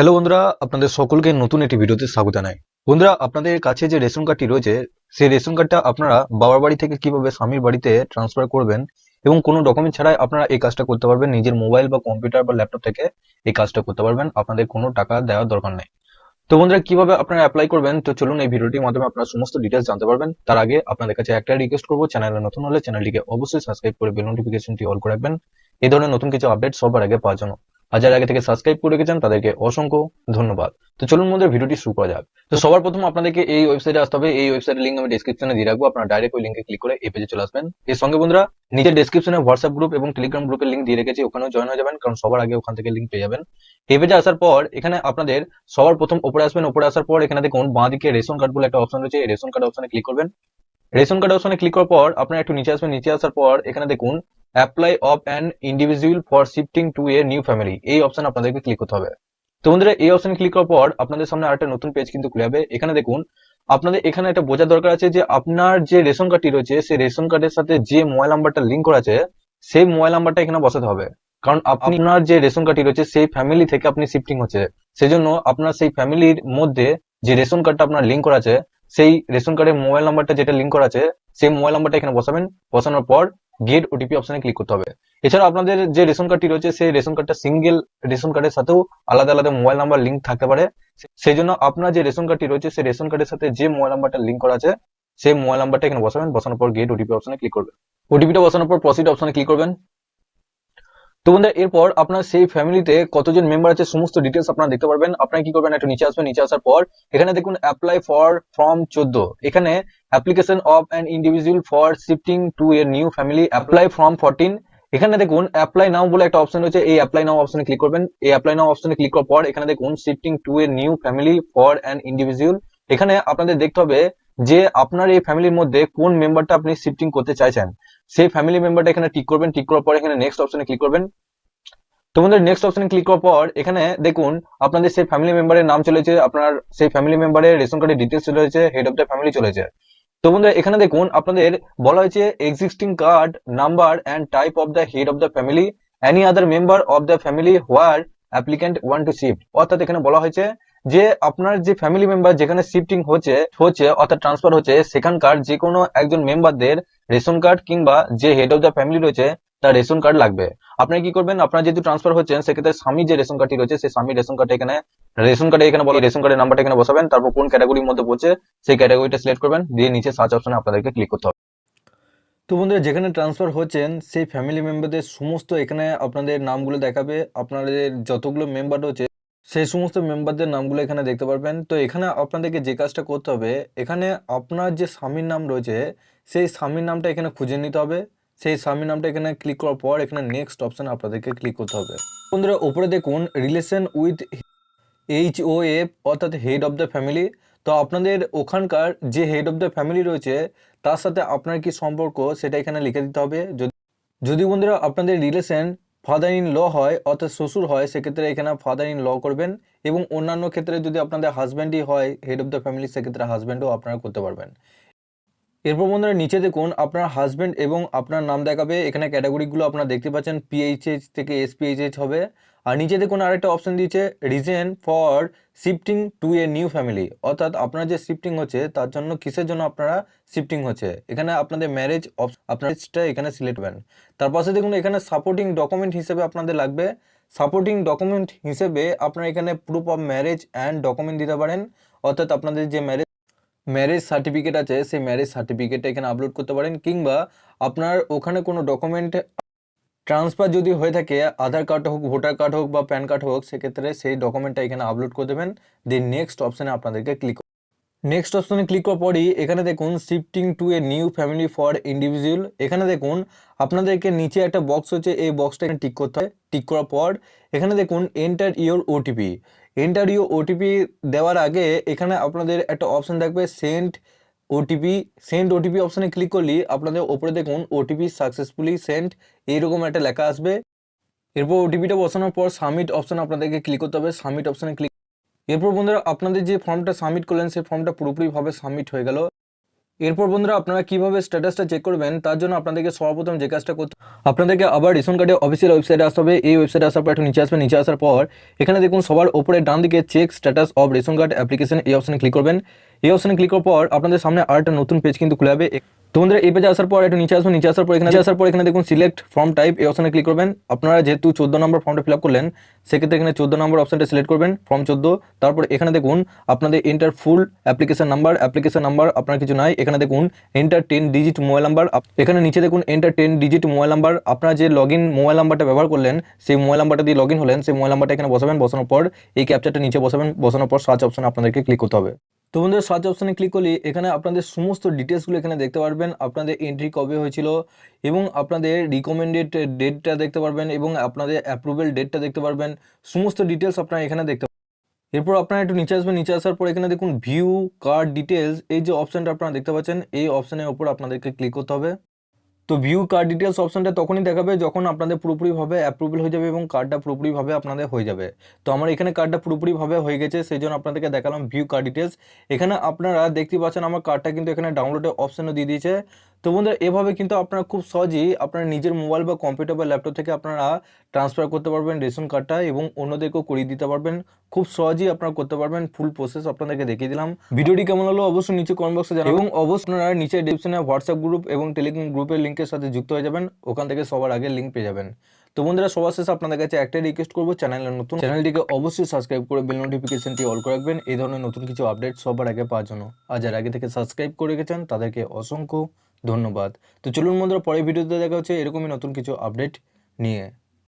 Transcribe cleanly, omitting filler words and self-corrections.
Hello বন্ধুরা, আপনাদের সকলকে নতুন একটি ভিডিওতে স্বাগত জানাই। বন্ধুরা, আপনাদের কাছে যে রেশন কার্ডটি রয়েছে সেই রেশন কার্ডটা আপনারা বাবার বাড়ি থেকে কিভাবে স্বামীর বাড়িতে ট্রান্সফার করবেন এবং কোনো ডকুমেন্ট ছাড়াই আপনারা এই কাজটা করতে পারবেন। নিজের মোবাইল বা কম্পিউটার বা ল্যাপটপ থেকে এই কাজটা করতে পারবেন, আপনাদের কোনো টাকা দেওয়ার দরকার নেই। তো বন্ধুরা, কিভাবে আপনারা অ্যাপ্লাই করবেন, তো চলুন এই ভিডিওটির মাধ্যমে আপনারা সমস্ত ডিটেলস জানতে পারবেন। তার আগে আপনাদের কাছে একটা রিকোয়েস্ট করবো, চ্যানেলে নতুন হলে চ্যানেলটিকে অবশ্যই সাবস্ক্রাইব করে বেল নোটিফিকেশনটি অল করে রাখবেন এই ধরনের নতুন কিছু আপডেট সবার আগে পাওয়ার জন্য। আর যারা আগে থেকে সাবস্ক্রাইব করে রেখেছেন তাদেরকে অসংখ্য ধন্যবাদ। তো চলুন বন্ধুরা, ভিডিওটি শুরু করা যাক। তো সবার প্রথম আপনাদেরকে এই ওয়েবসাইটে আসতে হবে। এই ওয়েবসাইটের লিঙ্ক আমি ডেসক্রিপশনে দিয়ে রাখবো, আপনারা ডাইরেক্ট ওই লিঙ্কে ক্লিক করে এই পেজে চলে আসবেন। এর সঙ্গে বন্ধুরা, নিচে ডেসক্রিপশনে হোয়াটসঅ্যাপ গ্রুপ এবং টেলিগ্রাম গ্রুপের লিঙ্ক দিয়ে রেখেছি, ওখানেও জয়েন হয়ে যাবেন, কারণ সবার আগে ওখান থেকে লিঙ্ক পেয়ে যাবেন। এই পেজে আসার পর এখানে আপনাদের সবার প্রথম উপরে আসবেন। উপরে আসার পর এখানে দেখুন বাঁদিকে রেশন কার্ড বলে একটা অপশন রয়েছে, এই রেশন কার্ড অপশনে ক্লিক করবেন। রেশন কার্ড অপশনে ক্লিক করার পর আপনারা একটু নিচে আসবেন। নিচে আসার পর এখানে দেখুন apply of an individual for shifting to a new family, এই অপশন আপনাদেরকে ক্লিক করতে হবে। তো বন্ধুরা, এই অপশন ক্লিক করার পর আপনাদের সামনে আরেকটা নতুন পেজ কিন্তু খুলে যাবে। এখানে দেখুন আপনাদের এখানে একটা বোঝার দরকার আছে যে আপনার যে রেশন কার্ডটি রয়েছে সেই রেশন কার্ডের সাথে যে মোবাইল নাম্বারটা লিঙ্ক করা আছে সেই মোবাইল নাম্বারটা এখানে বসাতে হবে। কারণ আপনার যে রেশন কার্ডটি রয়েছে সেই ফ্যামিলি থেকে আপনি শিফটিং হচ্ছে, সেজন্য আপনার সেই ফ্যামিলির মধ্যে যে রেশন কার্ডটা আপনার লিঙ্ক করা আছে সেই রেশন কার্ডের মোবাইল নাম্বারটা যেটা লিঙ্ক করা আছে সেই মোবাইল নাম্বারটা এখানে বসাবেন। বসানোর পর গেট ওটিপি অপশনে ক্লিক করতে হবে। এছাড়া আপনাদের যে রেশন কার্ডটি রয়েছে সেই রেশন কার্ডটা সিঙ্গেল রেশন কার্ডের সাথেও আলাদা আলাদা মোবাইল নাম্বার লিঙ্ক থাকতে পারে, সেই জন্য আপনার যে রেশন কার্ডটি রয়েছে সেই রেশন কার্ডের সাথে যে মোবাইল নাম্বারটা লিঙ্ক করা আছে সেই মোবাইল নাম্বারটা এখানে বসাবেন। বসানোর পর গেট ওটিপি অপশনে ক্লিক করবেন। ওটিপিটা বসানোর পর প্রসিড অপশনে ক্লিক করবেন। তো বন্ধুরা, এরপর আপনার সেই ফ্যামিলিতে কতজন মেম্বার আছে সমস্ত ডিটেলস আপনারা দেখতে পারবেন। আপনারা কি করবেন, একটু নিচে আসবেন। নিচে আসার পর এখানে দেখুন অ্যাপ্লাই ফর ফর্ম 14, এখানে application of an individual for shifting to a new family apply form 14, এখানে দেখুন অ্যাপ্লাই নাও বলে একটা অপশন রয়েছে, এই অ্যাপ্লাই নাও অপশনে ক্লিক করবেন। এই অ্যাপ্লাই নাও অপশনে ক্লিক করার পর এখানে দেখুন shifting to a new family for an individual, এখানে আপনাদের দেখতে হবে যে আপনার এই ফ্যামিলির মধ্যে কোন মেম্বারটা আপনি শিফটিং করতে চাইছেন সেই ফ্যামিলি মেম্বারটা এখানে টিক করবেন। টিক করার পর এখানে নেক্সট অপশনে ক্লিক করবেন। তোমাদের নেক্সট অপশনে ক্লিক করার পর এখানে দেখুন আপনাদের সেই ফ্যামিলি মেম্বারের নাম চলেছে, আপনার সেই ফ্যামিলি মেম্বারের রেশন কার্ডের ডিটেলস চলে হয়েছে, হেড অফ দ্য ফ্যামিলি চলেছে। তো বন্ধুরা, এখানে দেখুন আপনাদের বলা হয়েছে existing card number and type of the head of the family any other member of the family where applicant want to shift, অর্থাৎ এখানে বলা হয়েছে যে আপনার যে ফ্যামিলি মেম্বার যেখানে শিফটিং হচ্ছে হচ্ছে অর্থাৎ ট্রান্সফার হচ্ছে সেখানকার যে কোনো একজন মেম্বারদের রেশন কার্ড কিংবা যে হেড অফ দ্য ফ্যামিলি রয়েছে তার রেশন কার্ড লাগবে। আপনারা কি করবেন, আপনারা যেহেতু ট্রান্সফার হচ্ছেন সেক্ষেত্রে স্বামী যে রেশন কার্ডটি রয়েছে সেই স্বামীর রেশন কার্ড এখানে বলে রেশন কার্ডের নাম্বারটা এখানে বসাবেন। তারপর কোন ক্যাটাগরির মধ্যে পড়ছে সেই ক্যাটাগরিটা সিলেক্ট করবেন, দিয়ে নিচে সার্চ অপশনে আপনাদেরকে ক্লিক করতে হবে। তো বন্ধুরা, যেখানে ট্রান্সফার হচ্ছেন সেই ফ্যামিলি মেম্বারদের সমস্ত এখানে আপনাদের নামগুলো দেখাবে, আপনাদের যতগুলো মেম্বার রয়েছে সেই সমস্ত মেম্বারদের নামগুলো এখানে দেখতে পারবেন। তো এখানে আপনাদেরকে যে কাজটা করতে হবে, এখানে আপনার যে স্বামীর নাম রয়েছে সেই স্বামীর নামটা এখানে খুঁজে নিতে হবে। সেই স্বামীর নামটা এখানে ক্লিক করার পর এখানে নেক্সট অপশনে আপনাদেরকে ক্লিক করতে হবে। বন্ধুরা, উপরে দেখুন রিলেশন উইথ HOF অর্থাৎ হেড অফ দ্য ফ্যামিলি, তো আপনাদের ওখানকার যে হেড অফ দ্য ফ্যামিলি রয়েছে তার সাথে আপনার কি সম্পর্ক সেটা এখানে লিখে দিতে হবে। যদি বন্ধুরা আপনাদের রিলেশন ফাদার ইন ল হয় অর্থাৎ শ্বশুর হয় সেক্ষেত্রে এখানে ফাদার ইন ল করবেন, এবং অন্যান্য ক্ষেত্রে যদি আপনাদের হাজব্যান্ডই হয় হেড অফ দ্য ফ্যামিলি সেক্ষেত্রে হাজব্যান্ডও আপনারা করতে পারবেন। এরপর বন্ধুরা নিচে দেখুন আপনার হাজব্যান্ড এবং আপনার নাম দেখাবে, এখানে ক্যাটাগরিগুলো আপনারা দেখতে পাচ্ছেন PHH থেকে SPHH হবে। আর নিচে দেখুন আরেকটা অপশন দিয়েছে reason for shifting to a new family, অর্থাৎ আপনার যে শিফটিং হচ্ছে তার জন্য কিসের জন্য আপনারা শিফটিং হচ্ছে, এখানে আপনাদের ম্যারেজ আপনারটা এখানে সিলেক্ট করবেন। তার পাশে দেখুন এখানে সাপোর্টিং ডকুমেন্ট হিসেবে আপনাদের লাগবে, সাপোর্টিং ডকুমেন্ট হিসেবে আপনারা এখানে proof of marriage and document দিতে পারেন, অর্থাৎ আপনাদের যে ম্যারেজ সার্টিফিকেট আছে সেই ম্যারেজ সার্টিফিকেটটা এখানে আপলোড করতে পারেন, কিংবা আপনার ওখানে কোনো ডকুমেন্ট ট্রান্সফার যদি হয়ে থাকে আধার কার্ড হোক, ভোটার কার্ড হোক বা প্যান কার্ড হোক, সেক্ষেত্রে সেই ডকুমেন্টটা এখানে আপলোড করে দেবেন। দেন নেক্সট অপশানে আপনাদেরকে নেক্সট অপশনে ক্লিক করার পরই এখানে দেখুন shifting to a new family for individual, এখানে দেখুন আপনাদেরকে নিচে একটা বক্স হচ্ছে, এই বক্সটা এখানে টিক করতে হয়। টিক করার পর এখানে দেখুন enter your OTP, enter your OTP দেওয়ার আগে এখানে আপনাদের একটা অপশন থাকবে সেন্ড ওটিপি। সেন্ড ওটিপি অপশনে ক্লিক করলে আপনাদের ওপরে দেখুন ওটিপি সাকসেসফুলি সেন্ড এইরকম একটা লেখা আসবে। এরপর ওটিপিটা বসানোর পর সাবমিট অপশন আপনাদেরকে ক্লিক করতে হবে। সাবমিট অপশনে ক্লিক, এরপর বন্ধুরা আপনাদের যে ফর্মটা সাবমিট করলেন সেই ফর্মটা পুরোপুরিভাবে সাবমিট হয়ে গেল। এরপর বন্ধুরা আপনারা কিভাবে স্ট্যাটাসটা চেক করবেন তার জন্য আপনাদেরকে সর্বপ্রথম যে কাজটা করতে আপনাদেরকে আবার রেশন কার্ডের অফিসিয়াল ওয়েবসাইটে আসতে হবে। এই ওয়েবসাইটে আসার পর একটু নিচে আসবেন, নিচে আসার পর এখানে দেখুন সবার উপরে ডান দিকে check status of ration card application এই অপশনে ক্লিক করবেন। এই অপশনে ক্লিক করার পর আপনাদের সামনে আরেকটা নতুন পেজ কিন্তু খুলে যাবে। তো বন্ধুরা এই পেজে আসার পর একটু নিচে আসবেন, নিচে আসার পর এখানে দেখুন সিলেক্ট ফর্ম টাইপ এই অপশনে ক্লিক করবেন। আপনারা যেহেতু 14 নম্বর ফর্মটা ফিল আপ করলেন সেক্ষেত্রে এখানে 14 নম্বর অপশনটা সিলেক্ট করবেন, ফর্ম 14। তারপর এখানে দেখুন আপনাদের এন্টার ফুল অ্যাপ্লিকেশন নাম্বার আপনার কিছু নাই। এখানে দেখুন এন্টার 10 ডিজিট মোবাইল নাম্বার, এখানে নিচে দেখুন এন্টার 10 ডিজিট মোবাইল নাম্বার। আপনারা যে লগইন মোবাইল নাম্বারটা ব্যবহার করলেন সেই মোবাইল নাম্বারটা দিয়ে লগইন হলেন, সেই মোবাইল নাম্বারটা এখানে বসাবেন। বসানোর পর এই ক্যাপচারটা নিচে বসাবেন, বসানোর পর সার্চ অপশনে আপনাদেরকে ক্লিক করতে হবে। তো বন্ধুরা সার্চ অপশনে ক্লিক করলে এখানে আপনাদের সমস্ত ডিটেলসগুলো এখানে দেখতে পারবেন, আপনাদের এন্ট্রি কবে হয়েছিল এবং আপনাদের রিকমেন্ডেড ডেটটা দেখতে পারবেন এবং আপনাদের অ্যাপ্রুভেল ডেটটা দেখতে পারবেন। সমস্ত ডিটেলস আপনারা এখানে দেখতে পারবেন। এরপর আপনারা একটু নিচে আসবেন, নিচে আসার পর এখানে দেখুন ভিউ কার্ড ডিটেলস এই যে অপশনটা আপনারা দেখতে পাচ্ছেন এই অপশনের উপর আপনাদেরকে ক্লিক করতে হবে। তো ভিউ কার্ড ডিটেলস অপশনটা তখনই দেখাবে যখন আপনাদের পুরোপুরিভাবে অ্যাপ্রুভাল হয়ে যাবে এবং কার্ডটা পুরোপুরিভাবে আপনাদের হয়ে যাবে। তো আমার এখানে কার্ডটা পুরোপুরিভাবে হয়ে গেছে, সেই জন্য আপনাদেরকে দেখালাম ভিউ কার্ড ডিটেলস। এখানে আপনারা দেখতে পাচ্ছেন আমার কার্ডটা কিন্তু এখানে ডাউনলোডের অপশনও দিয়ে দিয়েছে। তো বন্ধুরা এভাবে কিন্তু আপনারা খুব সহজেই আপনার নিজের মোবাইল বা কম্পিউটার বা ল্যাপটপ থেকে আপনারা ট্রান্সফার করতে পারবেন রেশন কার্ডটা এবং অন্যদেরকেও করিয়ে দিতে পারবেন। খুব সহজেই আপনারা করতে পারবেন, ফুল প্রসেস আপনাদেরকে দেখিয়ে দিলাম। ভিডিওটি কেমন হলো অবশ্যই নিচে কমেন্ট বক্সে জানাবেন এবং অবশ্যই আপনারা নিচে ডেসক্রিপশনে হোয়াটসঅ্যাপ গ্রুপ এবং টেলিগ্রাম গ্রুপের লিঙ্কের সাথে যুক্ত হয়ে যাবেন, ওখান থেকে সবার আগে লিঙ্ক পেয়ে যাবেন। তো বন্ধুরা সবার শেষে আপনাদের কাছে একটাই রিকোয়েস্ট করবো, চ্যানেলটিকে অবশ্যই সাবস্ক্রাইব করে বেল নোটিফিকেশনটি অল করে রাখবেন এই ধরনের নতুন কিছু আপডেট সবার আগে পাওয়ার জন্য। আর যারা আগে থেকে সাবস্ক্রাইব করে রেখেছেন তাদেরকে অসংখ্য ধন্যবাদ। তো চলুন বন্ধুরা পরের ভিডিওতে দেখা হচ্ছে এরকমই নতুন কিছু আপডেট নিয়ে।